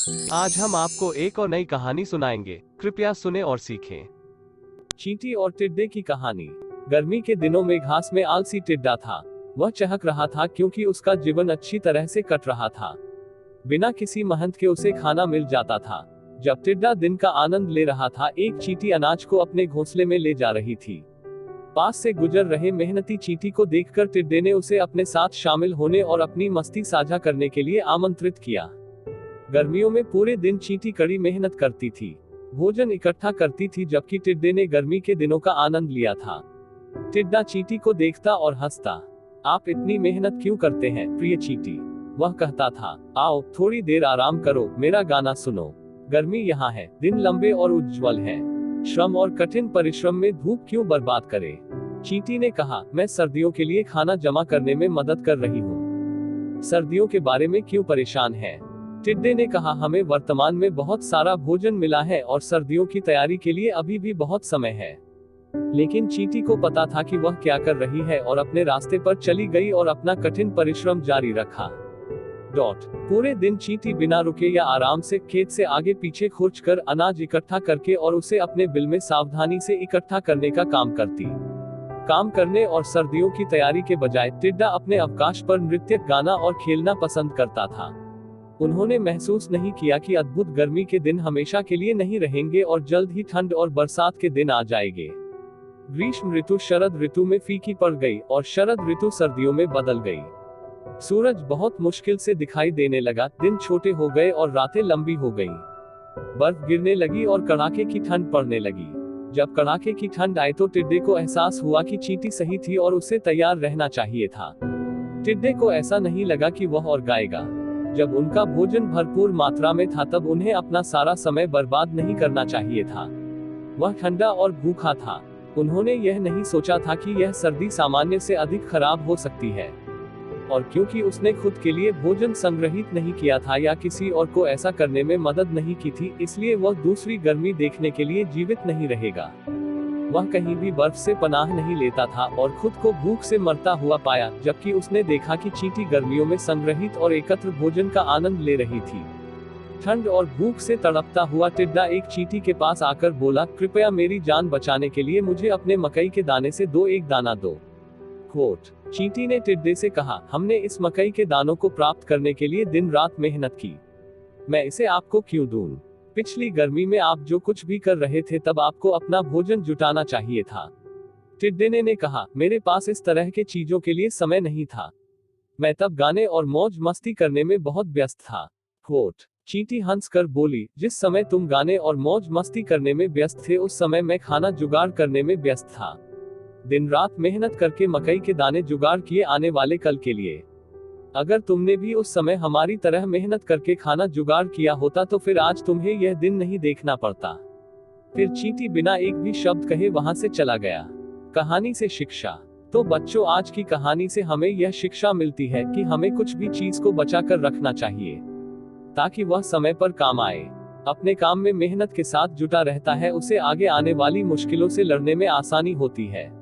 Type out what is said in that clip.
आज हम आपको एक और नई कहानी सुनाएंगे, कृपया सुने और सीखें। चींटी और टिड्डे की कहानी। गर्मी के दिनों में घास में आलसी टिड्डा था। वह चहक रहा था क्योंकि उसका जीवन अच्छी तरह से कट रहा था। बिना किसी मेहनत के उसे खाना मिल जाता था। जब टिड्डा दिन का आनंद ले रहा था, एक चींटी अनाज को अपने घोंसले में ले जा रही थी। पास से गुजर रहे मेहनती चींटी को देखकर टिड्डे ने उसे अपने साथ शामिल होने और अपनी मस्ती साझा करने के लिए आमंत्रित किया। गर्मियों में पूरे दिन चींटी कड़ी मेहनत करती थी, भोजन इकट्ठा करती थी, जबकि टिड्डे ने गर्मी के दिनों का आनंद लिया था। टिड्डा चींटी को देखता और हंसता। आप इतनी मेहनत क्यों करते हैं प्रिय चींटी? वह कहता था। आओ थोड़ी देर आराम करो, मेरा गाना सुनो। गर्मी यहाँ है, दिन लंबे और उज्ज्वल है। श्रम और कठिन परिश्रम में धूप क्यों बर्बाद करे? चींटी ने कहा, मैं सर्दियों के लिए खाना जमा करने में मदद कर रही हूँ। सर्दियों के बारे में क्यों परेशान है? टिड्डे ने कहा, हमें वर्तमान में बहुत सारा भोजन मिला है और सर्दियों की तैयारी के लिए अभी भी बहुत समय है। लेकिन चींटी को पता था कि वह क्या कर रही है और अपने रास्ते पर चली गई और अपना कठिन परिश्रम जारी रखा। पूरे दिन चींटी बिना रुके या आराम से खेत से आगे पीछे खुर्च कर अनाज इकट्ठा करके और उसे अपने बिल में सावधानी से इकट्ठा करने का काम करती। काम करने और सर्दियों की तैयारी के बजाय टिड्डा अपने अवकाश पर नृत्य, गाना और खेलना पसंद करता था। उन्होंने महसूस नहीं किया कि अद्भुत गर्मी के दिन हमेशा के लिए नहीं रहेंगे और जल्द ही ठंड और बरसात के दिन आ जाएंगे। ग्रीष्म ऋतु शरद ऋतु में फीकी पड़ गई और शरद ऋतु सर्दियों में बदल गई। सूरज बहुत मुश्किल से दिखाई देने लगा, दिन छोटे हो गए और रातें लंबी हो गईं। बर्फ गिरने लगी और कड़ाके की ठंड पड़ने लगी। जब कड़ाके की ठंड आई तो टिड्डे को एहसास हुआ कि चींटी सही थी और उसे तैयार रहना चाहिए था। टिड्डे को ऐसा नहीं लगा कि वह और गाएगा। जब उनका भोजन भरपूर मात्रा में था तब उन्हें अपना सारा समय बर्बाद नहीं करना चाहिए था। वह ठंडा और भूखा था। उन्होंने यह नहीं सोचा था कि यह सर्दी सामान्य से अधिक खराब हो सकती है। और क्योंकि उसने खुद के लिए भोजन संग्रहित नहीं किया था या किसी और को ऐसा करने में मदद नहीं की थी, इसलिए वह दूसरी गर्मी देखने के लिए जीवित नहीं रहेगा। वह कहीं भी बर्फ से पनाह नहीं लेता था और खुद को भूख से मरता हुआ पाया, जबकि उसने देखा कि चींटी गर्मियों में संग्रहित और एकत्र भोजन का आनंद ले रही थी। ठंड और भूख से तड़पता हुआ टिड्डा एक चींटी के पास आकर बोला, कृपया मेरी जान बचाने के लिए मुझे अपने मकई के दाने से एक दाना दो। चींटी ने टिड्डे से कहा, हमने इस मकई के दानों को प्राप्त करने के लिए दिन रात मेहनत की, मैं इसे आपको क्यों दूं? पिछली गर्मी में आप जो कुछ भी कर रहे थे तब आपको अपना भोजन जुटाना चाहिए था। टिड्डे ने कहा, मेरे पास इस तरह के चीजों के लिए समय नहीं था, मैं तब गाने और मौज मस्ती करने में बहुत व्यस्त था। चींटी हंसकर बोली, जिस समय तुम गाने और मौज मस्ती करने में व्यस्त थे उस समय मैं खाना जुगाड़ करने में व्यस्त था। दिन रात मेहनत करके मकई के दाने जुगाड़ किए आने वाले कल के लिए। अगर तुमने भी उस समय हमारी तरह मेहनत करके खाना जुगाड़ किया होता तो फिर आज तुम्हें यह दिन नहीं देखना पड़ता। फिर चींटी बिना एक भी शब्द कहे वहां से चला गया। कहानी से शिक्षा। तो बच्चों, आज की कहानी से हमें यह शिक्षा मिलती है कि हमें कुछ भी चीज को बचा कर रखना चाहिए ताकि वह समय पर काम आए। अपने काम में मेहनत के साथ जुटा रहता है, उसे आगे आने वाली मुश्किलों से लड़ने में आसानी होती है।